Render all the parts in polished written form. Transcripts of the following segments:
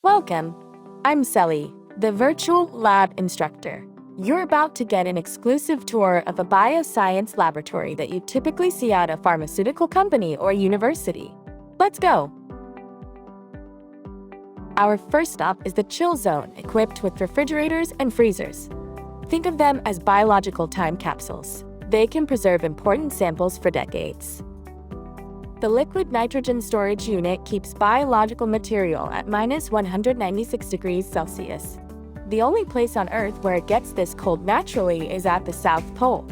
Welcome. I'm Celly, the virtual lab instructor. You're about to get an exclusive tour of a bioscience laboratory that you typically see at a pharmaceutical company or university. Let's go. Our first stop is the chill zone, equipped with refrigerators and freezers. Think of them as biological time capsules. They can preserve important samples for decades. The liquid nitrogen storage unit keeps biological material at -196 degrees Celsius. The only place on Earth where it gets this cold naturally is at the South Pole.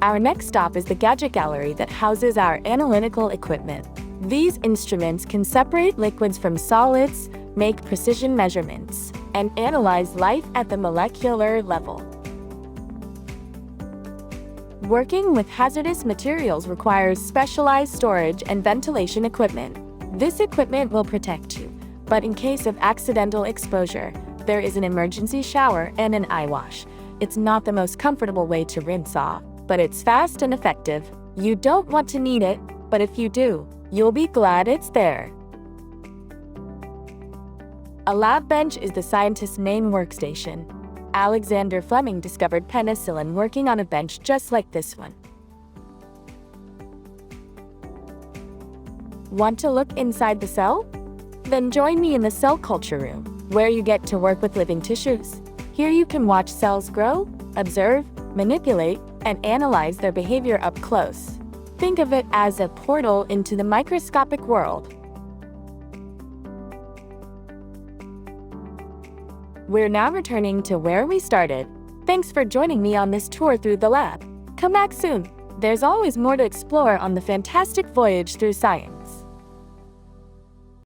Our next stop is the gadget gallery that houses our analytical equipment. These instruments can separate liquids from solids, make precision measurements, and analyze life at the molecular level. Working with hazardous materials requires specialized storage and ventilation equipment. This equipment will protect you, but in case of accidental exposure, there is an emergency shower and an eye wash. It's not the most comfortable way to rinse off, but it's fast and effective. You don't want to need it, but if you do, you'll be glad it's there. A lab bench is the scientist's main workstation. Alexander Fleming discovered penicillin working on a bench just like this one. Want to look inside the cell? Then join me in the cell culture room, where you get to work with living tissues. Here you can watch cells grow, observe, manipulate, and analyze their behavior up close. Think of it as a portal into the microscopic world. We're now returning to where we started. Thanks for joining me on this tour through the lab. Come back soon. There's always more to explore on the fantastic voyage through science.